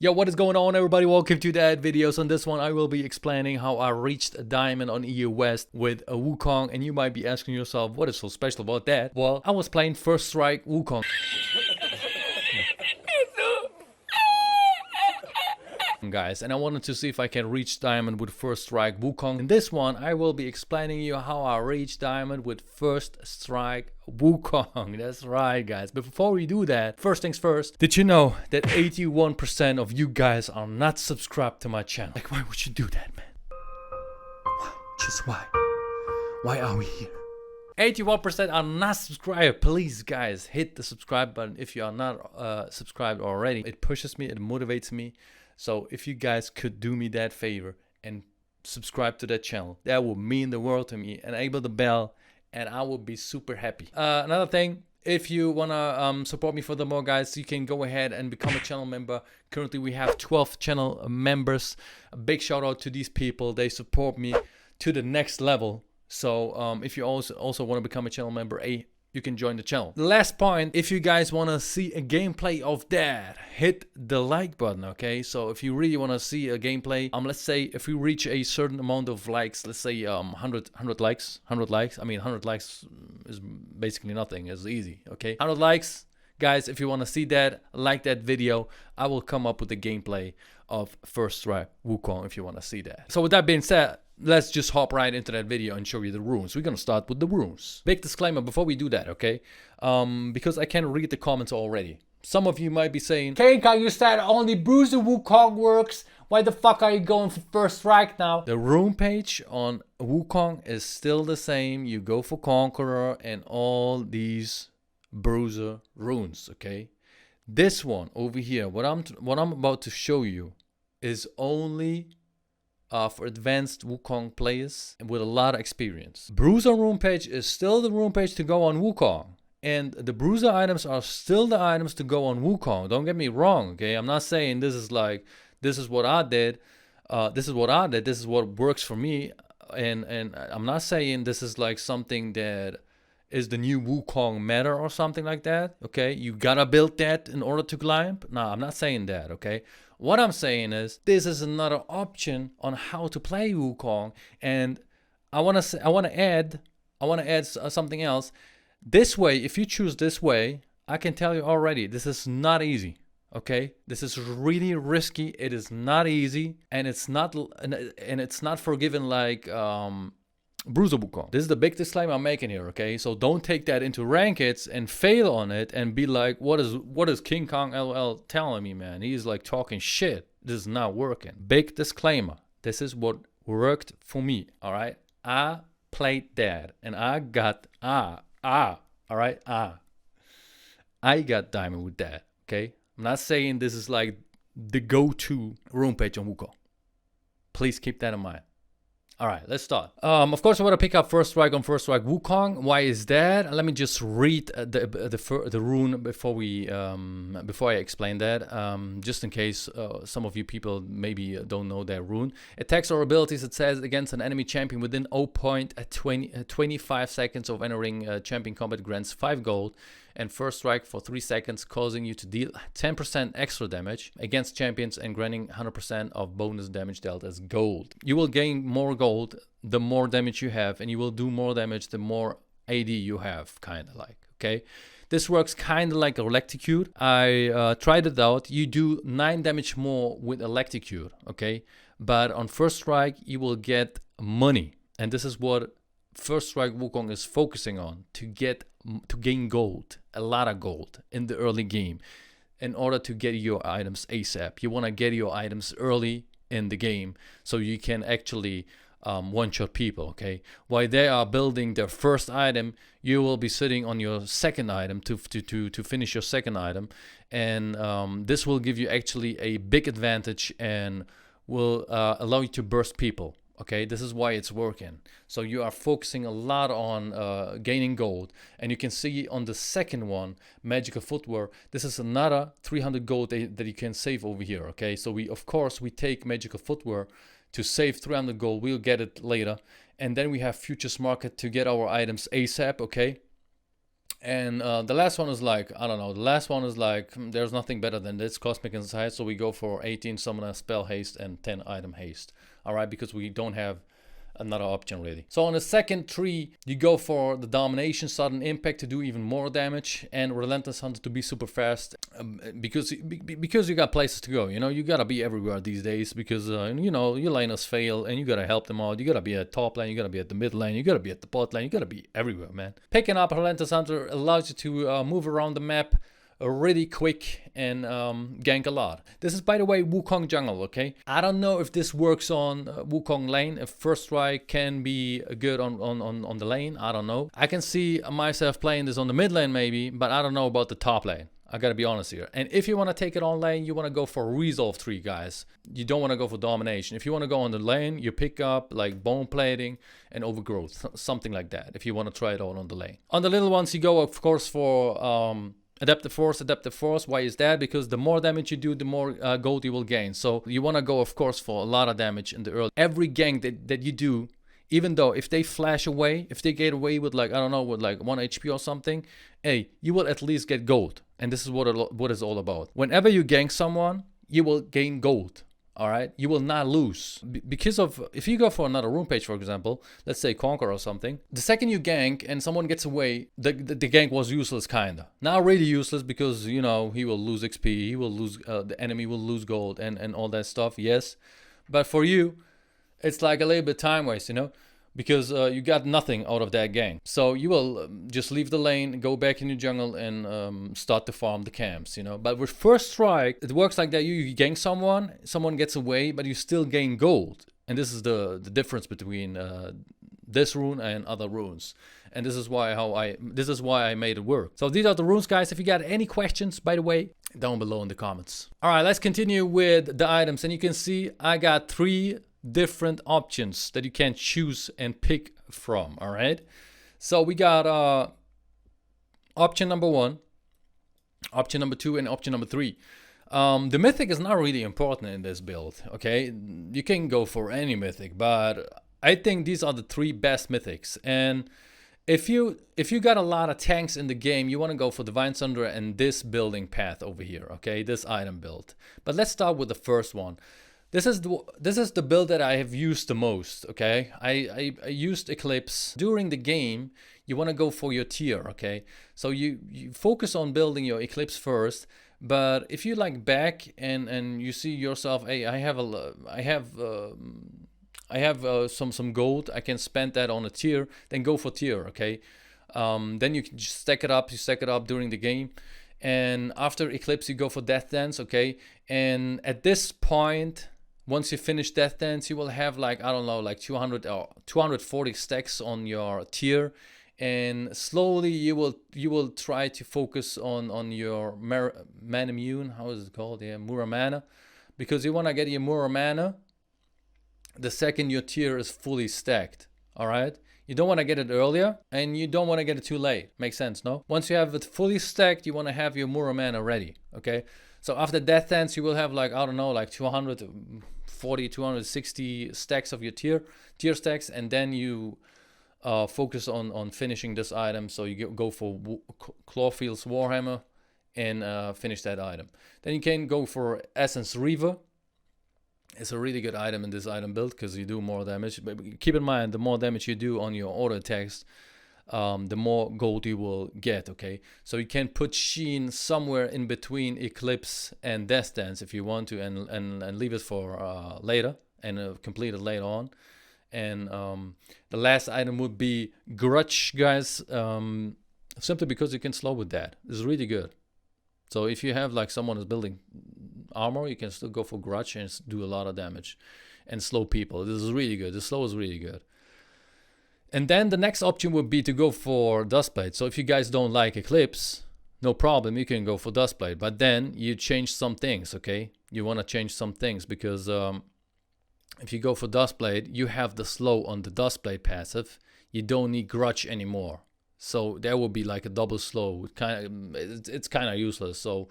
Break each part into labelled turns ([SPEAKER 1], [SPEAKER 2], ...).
[SPEAKER 1] Yo, what is going on, everybody? Welcome to that video. So in this one, I will be explaining how I reached a diamond on EU West with a Wukong, and you might be asking yourself, what is so special about that? Well, I was playing First Strike Wukong. Guys, and I wanted to see if I can reach diamond with First Strike Wukong. In this one, I will be explaining you how I reached diamond with First Strike Wukong. That's right, guys. But before we do that, first things first, did you know that 81% of you guys are not subscribed to my channel? Like, why would you do that, man? Why? Just why? Why are we here? 81% are not subscribed. Please, guys, hit the subscribe button if you are not subscribed already. It pushes me, it motivates me. So if you guys could do me that favor and subscribe to that channel, that would mean the world to me. Enable the bell and I would be super happy. Another thing, if you want to support me furthermore, guys, you can go ahead and become a channel member. Currently, we have 12 channel members. A big shout out to these people. They support me to the next level. So if you also want to become a channel member, you can join the channel. The last point, if you guys want to see a gameplay of that, hit the like button, okay? So if you really want to see a gameplay, let's say if we reach a certain amount of likes, let's say 100 likes. I mean, 100 likes is basically nothing. It's easy, okay? 100 likes, guys, if you want to see that, like that video, I will come up with a gameplay of First Strike Wukong if you want to see that. So with that being said, let's just hop right into that video and show you the runes. We're gonna start with the runes. Big disclaimer before we do that, okay? Because I can read the comments already. Some of you might be saying, KingKong, you said only Bruiser Wukong works. Why the fuck are you going for First Strike now? The rune page on Wukong is still the same. You go for Conqueror and all these Bruiser runes, okay? This one over here, what I'm about to show you is only for advanced Wukong players with a lot of experience. Bruiser rune page is still the rune page to go on Wukong. And the Bruiser items are still the items to go on Wukong. Don't get me wrong, okay? I'm not saying this is what I did. This is what works for me. And I'm not saying this is like something that is the new Wukong meta or something like that, okay? You gotta build that in order to climb. No, I'm not saying that, okay? What I'm saying is this is another option on how to play Wukong, and I wanna add something else. This way, if you choose this way, I can tell you already, this is not easy. Okay, this is really risky. It is not easy, and it's not forgiven like Bruiser Wukong. This is the big disclaimer I'm making here, okay? So don't take that into rankeds and fail on it and be like, what is KingKongLoL telling me, man? He's like talking shit. This is not working. Big disclaimer. This is what worked for me, all right? I played that and I got, all right? I got diamond with that, okay? I'm not saying this is like the go-to rune page on Wukong. Please keep that in mind. All right, let's start. Of course, I want to pick up First Strike on First Strike Wukong. Why is that? Let me just read the rune before I explain that. Just in case some of you people maybe don't know that rune. Attacks or abilities, it says, against an enemy champion within 0.25 seconds of entering champion combat grants 5 gold. And First Strike for 3 seconds, causing you to deal 10% extra damage against champions and granting 100% of bonus damage dealt as gold. You will gain more gold the more damage you have, and you will do more damage the more AD you have, kind of like, okay? This works kind of like Electrocute. I tried it out. You do 9 damage more with Electrocute, okay? But on First Strike, you will get money. And this is what First Strike Wukong is focusing on, to gain gold, a lot of gold in the early game in order to get your items ASAP. You want to get your items early in the game so you can actually one-shot people, okay? While they are building their first item, you will be sitting on your second item to finish your second item, and this will give you actually a big advantage and will allow you to burst people. Okay, this is why it's working. So you are focusing a lot on gaining gold. And you can see on the second one, Magical Footwear, this is another 300 gold that you can save over here. Okay, so we take Magical Footwear to save 300 gold. We'll get it later. And then we have Futures Market to get our items ASAP, okay? And the last one is like, I don't know, the last one is like, there's nothing better than this, Cosmic Insight. So we go for 18 Summoner Spell Haste and 10 Item Haste. All right, because we don't have another option really. So on the second tree, you go for the Domination, Sudden Impact to do even more damage, and Relentless Hunter to be super fast, because you got places to go. You know, you gotta be everywhere these days, because you know, your laners fail and you gotta help them out. You gotta be at top lane, you gotta be at the mid lane, you gotta be at the bot lane, you gotta be everywhere, man. Picking up Relentless Hunter allows you to move around the map really quick and gank a lot. This is, by the way, Wukong jungle, okay? I don't know if this works on Wukong lane, if first strike can be good on the lane, I don't know. I can see myself playing this on the mid lane maybe, but I don't know about the top lane. I gotta be honest here. And if you want to take it on lane, you want to go for Resolve 3, guys. You don't want to go for Domination. If you want to go on the lane, you pick up like Bone Plating and Overgrowth, something like that, if you want to try it out on the lane. On the little ones, you go, of course, for Adaptive Force. Why is that? Because the more damage you do, the more gold you will gain. So you want to go, of course, for a lot of damage in the early. Every gank that you do, even though if they flash away, if they get away with like, I don't know, with like 1 HP or something, hey, you will at least get gold. And this is what it's all about. Whenever you gank someone, you will gain gold. All right, you will not lose because of, if you go for another rune page, for example, let's say Conquer or something, the second you gank and someone gets away, the gank was useless, kinda. Now really useless, because you know, he will lose XP, he will lose, the enemy will lose gold and all that stuff, yes. But for you, it's like a little bit time waste, you know, because you got nothing out of that gank. So you will just leave the lane, go back in your jungle and start to farm the camps, you know. But with first strike, it works like that. You gank someone gets away, but you still gain gold. And this is the difference between this rune and other runes. And this is why I made it work. So these are the runes, guys. If you got any questions, by the way, down below in the comments. All right, let's continue with the items. And you can see I got 3 different options that you can choose and pick from. All right, so we got option number 1, option number 2, and option number 3. The mythic is not really important in this build, okay? You can go for any mythic, but I think these are the 3 best mythics. And if you got a lot of tanks in the game, you want to go for Divine Sunder and this building path over here, okay? This item build. But let's start with the first one. This is the build that I have used the most, okay? I used Eclipse. During the game, you want to go for your tier, okay? So you focus on building your Eclipse first, but if you like back and you see yourself, hey, I have some gold, I can spend that on a tier, then go for tier, okay? Then you can just stack it up, during the game. And after Eclipse, you go for Death Dance, okay? And at this point, once you finish Death Dance, you will have like, I don't know, like 200 or 240 stacks on your tier. And slowly you will try to focus on your mana immune. How is it called? Yeah, Muramana. Because you want to get your Muramana the second your tier is fully stacked. All right? You don't want to get it earlier, and you don't want to get it too late. Makes sense, no? Once you have it fully stacked, you want to have your Muramana ready, okay? So after Death Dance, you will have like, I don't know, like 240, 260 stacks of your tier stacks, and then you focus on finishing this item. So you go for Clawfield's Warhammer and finish that item. Then you can go for Essence Reaver. It's a really good item in this item build because you do more damage. But keep in mind, the more damage you do on your auto attacks, the more gold you will get, okay? So you can put Sheen somewhere in between Eclipse and Death Dance if you want to, and leave it for later and complete it later on. And the last item would be Grudge, guys, simply because you can slow with that. It's really good. So if you have like someone is building armor, you can still go for Grudge and do a lot of damage and slow people. This is really good. The slow is really good. And then the next option would be to go for Dustblade. So if you guys don't like Eclipse, no problem, you can go for Dustblade. But then you change some things, okay? You want to change some things because if you go for Dustblade, you have the slow on the Dustblade passive. You don't need Grudge anymore. So there will be like a double slow. It's kind of useless. So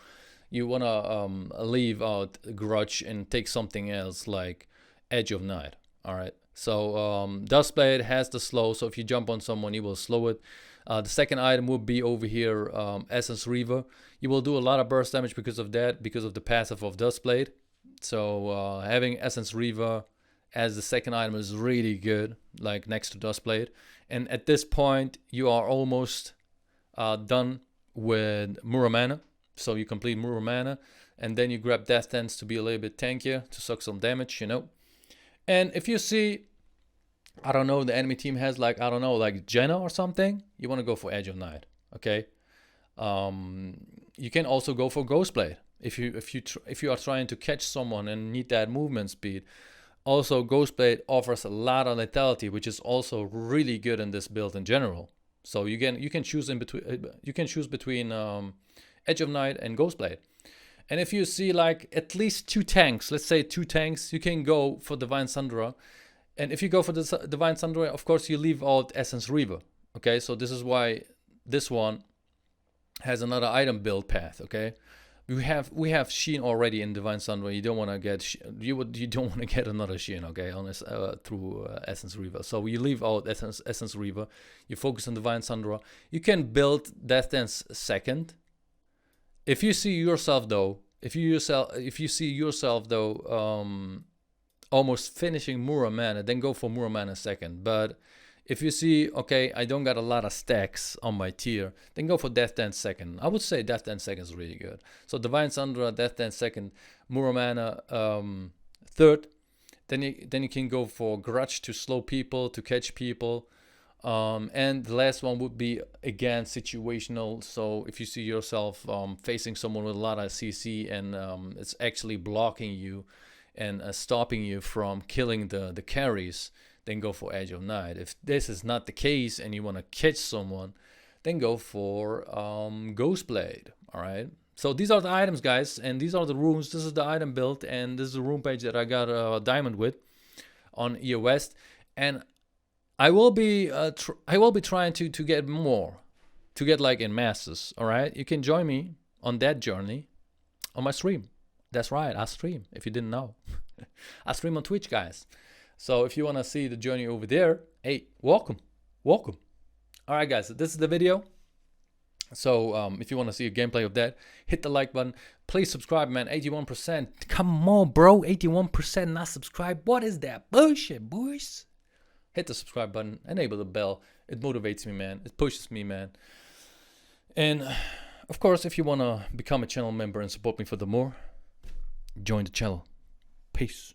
[SPEAKER 1] you want to leave out Grudge and take something else like Edge of Night. All right. So Dustblade has the slow, so if you jump on someone, you will slow it. The second item would be over here, Essence Reaver. You will do a lot of burst damage because of that, because of the passive of Dustblade. So having Essence Reaver as the second item is really good, like next to Dustblade. And at this point, you are almost done with Muramana. So you complete Muramana, and then you grab Death Dance to be a little bit tankier, to suck some damage, you know. And if you see, I don't know, the enemy team has like, I don't know, like Jenna or something, you want to go for Edge of Night, okay? You can also go for Ghostblade if you are trying to catch someone and need that movement speed. Also, Ghostblade offers a lot of lethality, which is also really good in this build in general. So you can choose between Edge of Night and Ghostblade. And if you see like at least 2 tanks, let's say 2 tanks, you can go for Divine Sundra. And if you go for the Divine Sundra, of course you leave out Essence Reaver. Okay, so this is why this one has another item build path. Okay, we have Sheen already in Divine Sundra. You don't want to get you don't want to get another Sheen. Okay, on this through Essence Reaver. So you leave out Essence Reaver. You focus on Divine Sundra. You can build Death Dance second. If you see yourself though, almost finishing Muramana, then go for Muramana second. But if you see, okay, I don't got a lot of stacks on my tier, then go for Death Dance second. I would say Death Dance second is really good. So Divine Sundra, Death Dance second, Muramana third. Then you can go for Grudge to slow people, to catch people. And the last one would be, again, situational. So if you see yourself facing someone with a lot of CC and it's actually blocking you and stopping you from killing the carries, then go for Edge of Night. If this is not the case and you want to catch someone, then go for Ghostblade. All right. So these are the items, guys, and these are the rooms. This is the item build, and this is the room page that I got a diamond with on EO West. And I will be trying to get more, to get like in masses. All right, you can join me on that journey on my stream. That's right, I stream. If you didn't know, I stream on Twitch, guys. So if you want to see the journey over there, hey, welcome. All right, guys, this is the video. So if you want to see a gameplay of that, hit the like button. Please subscribe, man. 81%. Come on, bro. 81% not subscribed. What is that bullshit, boys? Hit the subscribe button, enable the bell. It motivates me, man. It pushes me, man. And of course, if you want to become a channel member and support me for the more, join the channel. Peace.